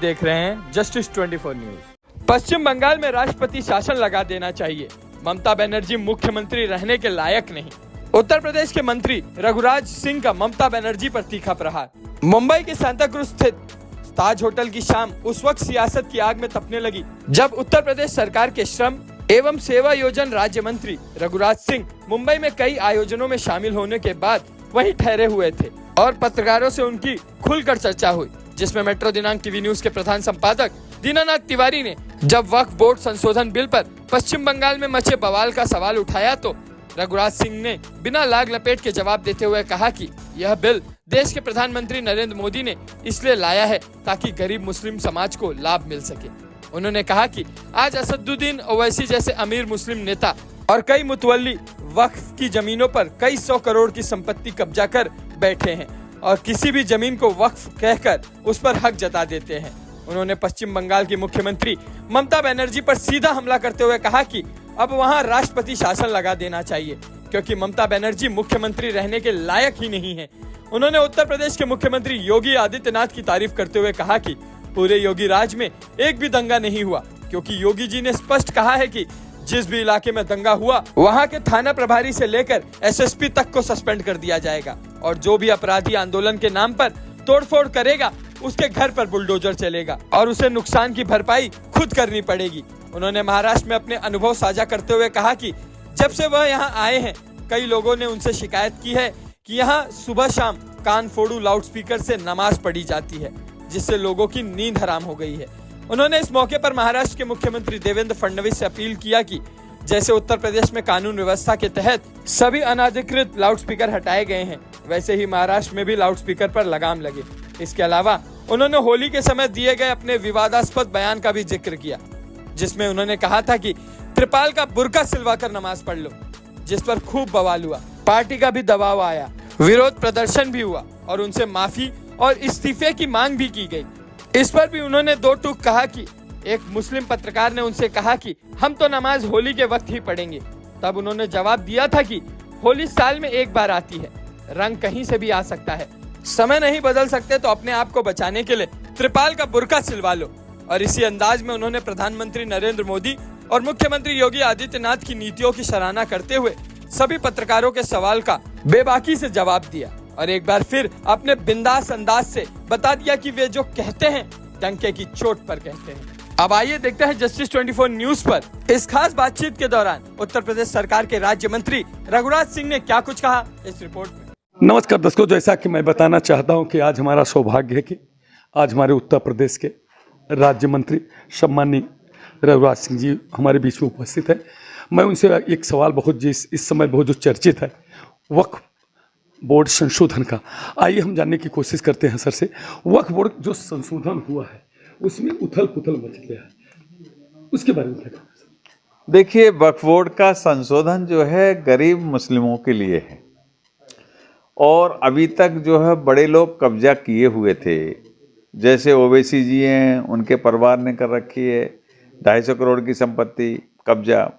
देख रहे हैं जस्टिस 24 न्यूज। पश्चिम बंगाल में राष्ट्रपति शासन लगा देना चाहिए, ममता बनर्जी मुख्यमंत्री रहने के लायक नहीं। उत्तर प्रदेश के मंत्री रघुराज सिंह का ममता बनर्जी पर तीखा प्रहार। मुंबई के सांता क्रूज स्थित ताज होटल की शाम उस वक्त सियासत की आग में तपने लगी जब उत्तर प्रदेश सरकार के श्रम एवं सेवा योजन राज्य मंत्री रघुराज सिंह मुंबई में कई आयोजनों में शामिल होने के बाद वहीं ठहरे हुए थे और पत्रकारों से उनकी खुलकर चर्चा हुई, जिसमें मेट्रो दिनांक टीवी न्यूज के प्रधान संपादक दीनानाथ तिवारी ने जब वक्फ बोर्ड संशोधन बिल पर पश्चिम बंगाल में मचे बवाल का सवाल उठाया तो रघुराज सिंह ने बिना लाग लपेट के जवाब देते हुए कहा कि यह बिल देश के प्रधानमंत्री नरेंद्र मोदी ने इसलिए लाया है ताकि गरीब मुस्लिम समाज को लाभ मिल सके। उन्होंने कहा कि आज असदुद्दीन ओवैसी जैसे अमीर मुस्लिम नेता और कई मुतवल्ली वक्फ की जमीनों पर कई 100 करोड़ की संपत्ति कब्जा कर बैठे हैं और किसी भी जमीन को वक्फ कहकर उस पर हक जता देते हैं। उन्होंने पश्चिम बंगाल की मुख्यमंत्री ममता बनर्जी पर सीधा हमला करते हुए कहा कि अब वहां राष्ट्रपति शासन लगा देना चाहिए क्योंकि ममता बनर्जी मुख्यमंत्री रहने के लायक ही नहीं है। उन्होंने उत्तर प्रदेश के मुख्यमंत्री योगी आदित्यनाथ की तारीफ करते हुए कहा कि पूरे योगी राज में एक भी दंगा नहीं हुआ क्योंकि योगी जी ने स्पष्ट कहा है कि जिस भी इलाके में दंगा हुआ वहां के थाना प्रभारी से लेकर एसएसपी तक को सस्पेंड कर दिया जाएगा और जो भी अपराधी आंदोलन के नाम पर तोड़फोड़ करेगा उसके घर पर बुलडोजर चलेगा और उसे नुकसान की भरपाई खुद करनी पड़ेगी। उन्होंने महाराष्ट्र में अपने अनुभव साझा करते हुए कहा कि जब से वह यहाँ आए हैं कई लोगों ने उनसे शिकायत की है कि यहाँ सुबह शाम कान फोड़ू लाउडस्पीकर से नमाज पढ़ी जाती है जिससे लोगों की नींद हराम हो गई है। उन्होंने इस मौके पर महाराष्ट्र के मुख्यमंत्री देवेंद्र फडणवीस से अपील किया कि जैसे उत्तर प्रदेश में कानून व्यवस्था के तहत सभी अनाधिकृत लाउडस्पीकर हटाए गए हैं वैसे ही महाराष्ट्र में भी लाउडस्पीकर पर लगाम लगे। इसके अलावा उन्होंने होली के समय दिए गए अपने विवादास्पद बयान का भी जिक्र किया जिसमें उन्होंने कहा था कि त्रिपाल का बुर्का सिलवाकर नमाज पढ़ लो, जिस पर खूब बवाल हुआ। पार्टी का भी दबाव आया, विरोध प्रदर्शन भी हुआ और उनसे माफी और इस्तीफे की मांग भी की गई। इस पर भी उन्होंने दो टूक कहा कि एक मुस्लिम पत्रकार ने उनसे कहा कि हम तो नमाज होली के वक्त ही पढ़ेंगे। तब उन्होंने जवाब दिया था कि होली साल में एक बार आती है, रंग कहीं से भी आ सकता है, समय नहीं बदल सकते तो अपने आप को बचाने के लिए त्रिपाल का बुर्का सिलवा लो। और इसी अंदाज में उन्होंने प्रधानमंत्री नरेंद्र मोदी और मुख्यमंत्री योगी आदित्यनाथ की नीतियों की सराहना करते हुए सभी पत्रकारों के सवाल का बेबाकी से जवाब दिया और एक बार फिर अपने बिंदास अंदाज से बता दिया कि वे जो कहते हैं डंके की चोट पर कहते हैं। अब आइए देखते हैं जस्टिस 24 न्यूज पर इस खास बातचीत के दौरान उत्तर प्रदेश सरकार के राज्य मंत्री रघुराज सिंह ने क्या कुछ कहा इस रिपोर्ट में। नमस्कार दर्शकों, जैसा कि मैं बताना चाहता हूं कि आज हमारा सौभाग्य है कि आज हमारे उत्तर प्रदेश के राज्य मंत्री सम्माननीय रघुराज सिंह जी हमारे बीच में उपस्थित है। मैं उनसे एक सवाल बहुत इस समय बहुत जो चर्चित है वक्फ बोर्ड संशोधन का, आइए हम जानने की कोशिश करते हैं सर से। वक्फ बोर्ड जो संशोधन हुआ है उसमें उथल पुथल मच गया है, उसके बारे में क्या कहना है? देखिए, वक्फ बोर्ड का संशोधन जो है गरीब मुस्लिमों के लिए है और अभी तक जो है बड़े लोग कब्जा किए हुए थे, जैसे ओवैसी जी हैं उनके परिवार ने कर रखी है 250 करोड़ की संपत्ति कब्जा,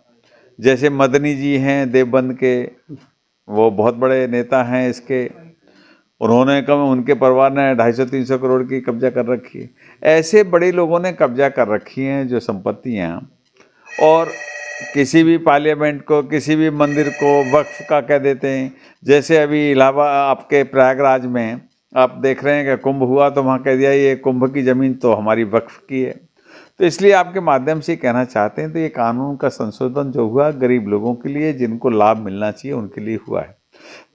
जैसे मदनी जी हैं देवबंद के, वो बहुत बड़े नेता हैं इसके, उन्होंने कम उनके परिवार ने 250-300 करोड़ की कब्जा कर रखी है। ऐसे बड़े लोगों ने कब्जा कर रखी हैं जो संपत्तियां, और किसी भी पार्लियामेंट को किसी भी मंदिर को वक्फ का कह देते हैं। जैसे अभी इलाहाबाद आपके प्रयागराज में आप देख रहे हैं कि कुंभ हुआ तो वहाँ कह दिया ये कुंभ की ज़मीन तो हमारी वक्फ की है। तो इसलिए आपके माध्यम से कहना चाहते हैं तो ये कानून का संशोधन जो हुआ गरीब लोगों के लिए जिनको लाभ मिलना चाहिए उनके लिए हुआ है,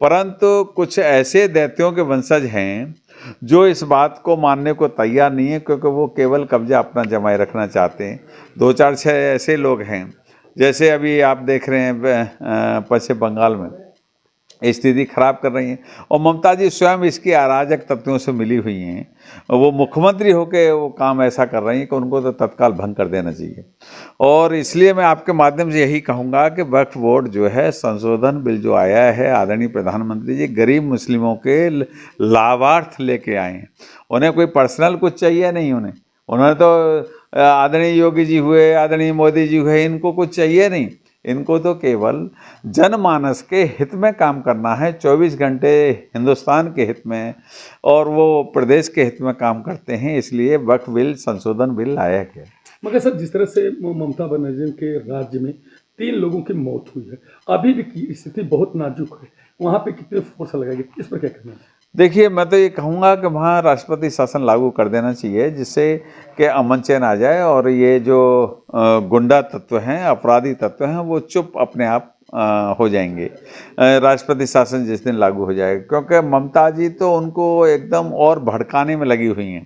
परंतु कुछ ऐसे दैत्यों के वंशज हैं जो इस बात को मानने को तैयार नहीं है क्योंकि वो केवल कब्जा अपना जमाए रखना चाहते हैं। 2-4-6 ऐसे लोग हैं, जैसे अभी आप देख रहे हैं पश्चिम बंगाल में स्थिति खराब कर रही हैं और ममता जी स्वयं इसकी अराजक तत्वों से मिली हुई हैं। वो मुख्यमंत्री होकर वो काम ऐसा कर रही हैं कि उनको तो तत्काल भंग कर देना चाहिए। और इसलिए मैं आपके माध्यम से यही कहूँगा कि वक्फ बोर्ड जो है संशोधन बिल जो आया है आदरणीय प्रधानमंत्री जी गरीब मुस्लिमों के लाभार्थ लेके आए हैं। उन्हें कोई पर्सनल कुछ चाहिए नहीं, उन्होंने तो आदरणीय योगी जी हुए आदरणीय मोदी जी हुए इनको कुछ चाहिए नहीं, इनको तो केवल जनमानस के हित में काम करना है, 24 घंटे हिंदुस्तान के हित में और वो प्रदेश के हित में काम करते हैं, इसलिए वक्फ बिल संशोधन बिल लाया गया। मगर सर, जिस तरह से ममता बनर्जी के राज्य में 3 लोगों की मौत हुई है, अभी भी की स्थिति बहुत नाजुक है, वहाँ पे कितने फोर्स लगाएंगे, इस पर क्या करना है? देखिए, मैं तो ये कहूँगा कि वहाँ राष्ट्रपति शासन लागू कर देना चाहिए, जिससे कि अमन चैन आ जाए और ये जो गुंडा तत्व हैं, अपराधी तत्व हैं, वो चुप अपने आप हो जाएंगे राष्ट्रपति शासन जिस दिन लागू हो जाएगा। क्योंकि ममता जी तो उनको एकदम और भड़काने में लगी हुई हैं।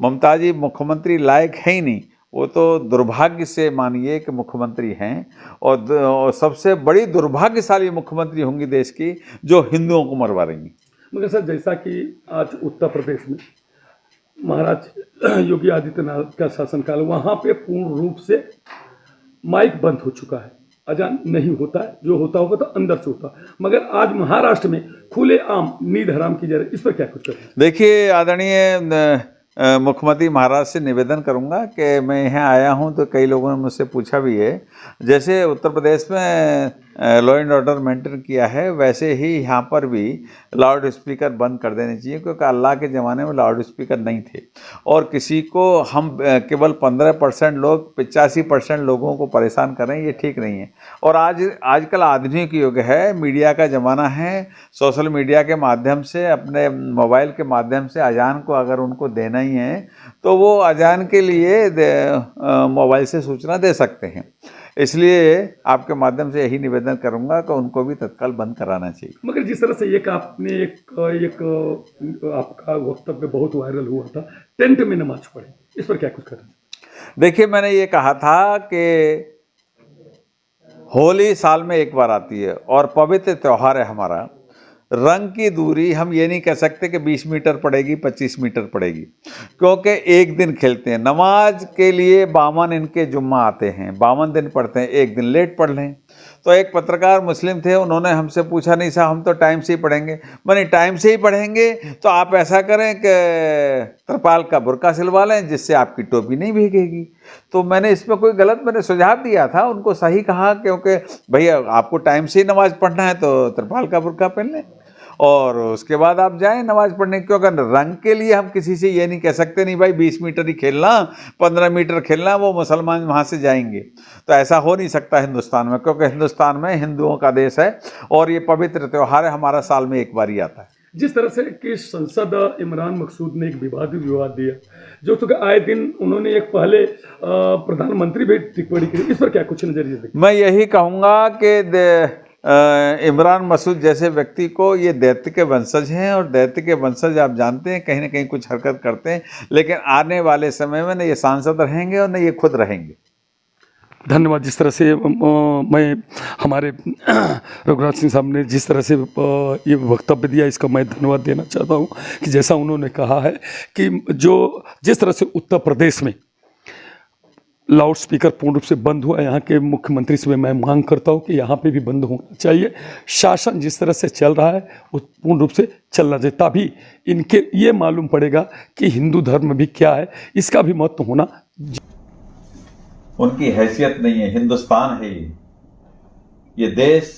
ममता जी मुख्यमंत्री लायक है ही नहीं, वो तो दुर्भाग्य से मानिए कि मुख्यमंत्री हैं और सबसे बड़ी दुर्भाग्यशाली मुख्यमंत्री होंगी देश की, जो हिंदुओं को मरवा रही हैं। मगर सर, जैसा कि आज उत्तर प्रदेश में महाराज योगी आदित्यनाथ का शासनकाल, वहाँ पे पूर्ण रूप से माइक बंद हो चुका है, अजान नहीं होता है, जो होता होगा तो अंदर से होता। मगर आज महाराष्ट्र में खुलेआम नींद हराम की जा रही है, इस पर क्या कुछ करें? देखिए, आदरणीय मुख्यमंत्री महाराज से निवेदन करूंगा कि मैं यहाँ आया हूँ तो कई लोगों ने मुझसे पूछा भी है, जैसे उत्तर प्रदेश में लॉ एंड ऑर्डर मेंटेन किया है, वैसे ही यहाँ पर भी लाउड स्पीकर बंद कर देने चाहिए। क्योंकि अल्लाह के ज़माने में लाउड स्पीकर नहीं थे और किसी को हम केवल 15% लोग 85% लोगों को परेशान करें, ये ठीक नहीं है। और आजकल आधुनिक युग है, मीडिया का ज़माना है, सोशल मीडिया के माध्यम से, अपने मोबाइल के माध्यम से अजान को अगर उनको देना ही है तो वो अजान के लिए मोबाइल से सूचना दे सकते हैं। इसलिए आपके माध्यम से यही निवेदन करूंगा कि उनको भी तत्काल बंद कराना चाहिए। मगर जिस तरह से आपने एक आपका वक्तव्य बहुत वायरल हुआ था, टेंट में नमाज पढ़े, इस पर क्या कुछ करना? देखिए, मैंने ये कहा था कि होली साल में एक बार आती है और पवित्र त्यौहार है हमारा। रंग की दूरी हम ये नहीं कह सकते कि 20 मीटर पड़ेगी, 25 मीटर पड़ेगी, क्योंकि एक दिन खेलते हैं। नमाज के लिए 52 इनके जुम्मा आते हैं, 52 दिन पढ़ते हैं, एक दिन लेट पढ़ लें। तो एक पत्रकार मुस्लिम थे, उन्होंने हमसे पूछा, नहीं साहब हम तो टाइम से ही पढ़ेंगे। मैंने टाइम से ही पढ़ेंगे तो आप ऐसा करें कि त्रिपाल का बुर्का सिलवा लें, जिससे आपकी टोपी नहीं भीगेगी। तो मैंने इसमें कोई गलत मैंने सुझाव दिया था, उनको सही कहा, क्योंकि भैया आपको टाइम से ही नमाज पढ़ना है तो त्रिपाल का बुर्का पहन लें और उसके बाद आप जाएं नमाज पढ़ने। क्योंकि रंग के लिए हम किसी से ये नहीं कह सकते, नहीं भाई 20 मीटर ही खेलना, 15 मीटर खेलना, वो मुसलमान वहाँ से जाएंगे। तो ऐसा हो नहीं सकता हिंदुस्तान में, क्योंकि हिंदुस्तान में हिंदुओं का देश है और ये पवित्र त्यौहार है, हमारा साल में एक बार ही आता है। जिस तरह से कि सांसद इमरान मकसूद ने एक विवाद दिया, जो तो आए दिन उन्होंने एक पहले प्रधानमंत्री भी टिप्पणी की, इस पर क्या कुछ नजरिए देखते? मैं यही कहूँगा कि इमरान मसूद जैसे व्यक्ति को, ये दैत्य के वंशज हैं और दैत्य के वंशज आप जानते हैं कहीं ना कहीं कुछ हरकत करते हैं, लेकिन आने वाले समय में न ये सांसद रहेंगे और न ये खुद रहेंगे। धन्यवाद। जिस तरह से मैं हमारे रघुराज सिंह साहब ने जिस तरह से ये वक्तव्य दिया, इसका मैं धन्यवाद देना चाहता हूँ कि जैसा उन्होंने कहा है कि जिस तरह से उत्तर प्रदेश में लाउड स्पीकर पूर्ण रूप से बंद हुआ, यहाँ के मुख्यमंत्री से मैं मांग करता हूँ कि यहाँ पे भी बंद होना चाहिए। शासन जिस तरह से चल रहा है वो पूर्ण रूप से चलना चाहिए, तभी इनके ये मालूम पड़ेगा कि हिंदू धर्म भी क्या है, इसका भी महत्व होना। उनकी हैसियत नहीं है, हिंदुस्तान है ये देश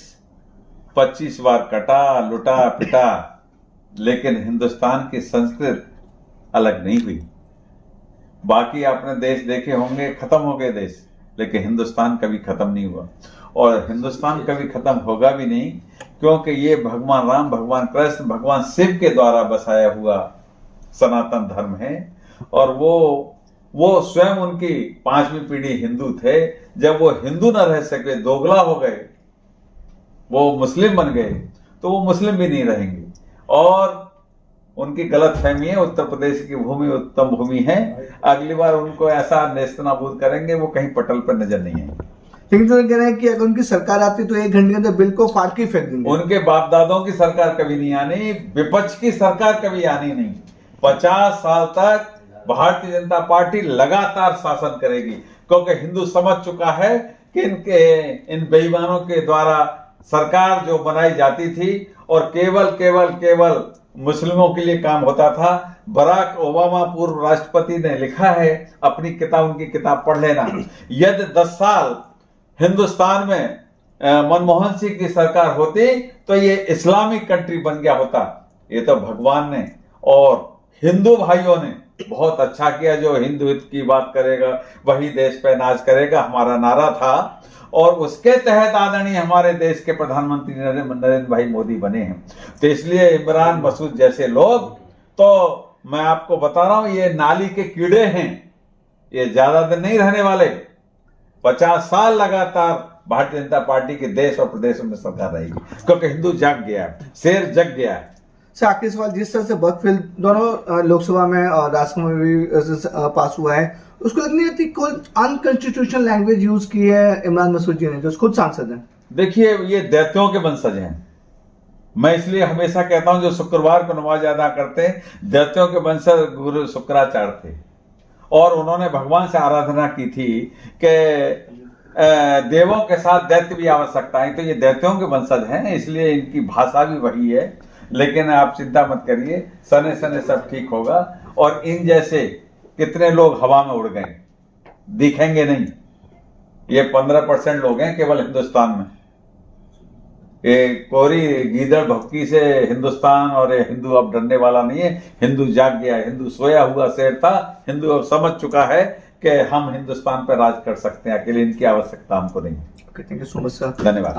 25 बार कटा, लुटा, पिटा, लेकिन हिंदुस्तान की संस्कृति अलग नहीं हुई। बाकी आपने देश देखे होंगे, खत्म हो गए देश, लेकिन हिंदुस्तान कभी खत्म नहीं हुआ और हिंदुस्तान कभी खत्म होगा भी नहीं, क्योंकि ये भगवान राम, भगवान कृष्ण, भगवान शिव के द्वारा बसाया हुआ सनातन धर्म है। और वो स्वयं उनकी 5वीं पीढ़ी हिंदू थे। जब वो हिंदू न रह सके, दोगला हो गए, वो मुस्लिम बन गए, तो वो मुस्लिम भी नहीं रहेंगे। और उनकी गलत फहमी है, उत्तर प्रदेश की भूमि उत्तम भूमि है, अगली बार उनको ऐसा नेस्तनाबूद करेंगे वो कहीं पटल पर नजर नहीं आएंगे। लेकिन तो कह रहे हैं कि अगर उनकी सरकार आती तो 1 घंटे के अंदर बिल को फाड़ के फेंक देंगे। उनके बाप दादों की सरकार कभी नहीं आनी, विपक्ष की सरकार कभी आनी नहीं। 50 साल तक भारतीय जनता पार्टी लगातार शासन करेगी, क्योंकि हिंदू समझ चुका है कि इन बेईमानों के द्वारा सरकार जो बनाई जाती थी और केवल मुस्लिमों के लिए काम होता था। बराक ओबामा पूर्व राष्ट्रपति ने लिखा है अपनी किताब, उनकी किताब पढ़ लेना, यदि 10 साल हिंदुस्तान में मनमोहन सिंह की सरकार होती तो ये इस्लामिक कंट्री बन गया होता। ये तो भगवान ने और हिंदू भाइयों ने बहुत अच्छा किया। जो हिंदू हित की बात करेगा वही देश पे नाज करेगा, हमारा नारा था और उसके तहत आदरणीय हमारे देश के प्रधानमंत्री नरेंद्र भाई मोदी बने हैं। तो इसलिए इमरान मसूद जैसे लोग, तो मैं आपको बता रहा हूं ये नाली के कीड़े हैं, ये ज्यादा दिन नहीं रहने वाले। 50 साल लगातार भारतीय जनता पार्टी के देश और प्रदेशों में सरकार रहेगी, क्योंकि हिंदू जाग गया है, शेर जग गया है। सर आखिरी सवाल, जिस तरह से बर्कफील्ड दोनों लोकसभा में और राज्यसभा में भी पास हुआ है, उसको लगनी है कोई अनकॉन्स्टिट्यूशनल लैंग्वेज यूज की है इमरान मसूद जी ने, जो खुद सांसद हैं? देखिए ये दैत्यों के वंशज हैं। मैं इसलिए हमेशा कहता हूं जो शुक्रवार को नमाज अदा करते हैं, दैत्यों के वंशज गुरु शुक्राचार्य थे और उन्होंने भगवान से आराधना की थी कि देवों के साथ दैत्य भी आवश्यकता है। तो ये दैत्यों के वंशज हैं, इसलिए इनकी भाषा भी वही है। लेकिन आप चिंता मत करिए, सने सने सब ठीक होगा। और इन जैसे कितने लोग हवा में उड़ गए, दिखेंगे नहीं। ये 15% लोग हैं केवल हिंदुस्तान में। ये कोरी गीदड़ भक्की से हिंदुस्तान और हिंदू अब डरने वाला नहीं है। हिंदू जाग गया है, हिंदू सोया हुआ शेर था, हिंदू अब समझ चुका है कि हम हिंदुस्तान पर राज कर सकते हैं, अकेले इनकी आवश्यकता हमको नहीं। Thank you so much sir. धन्यवाद।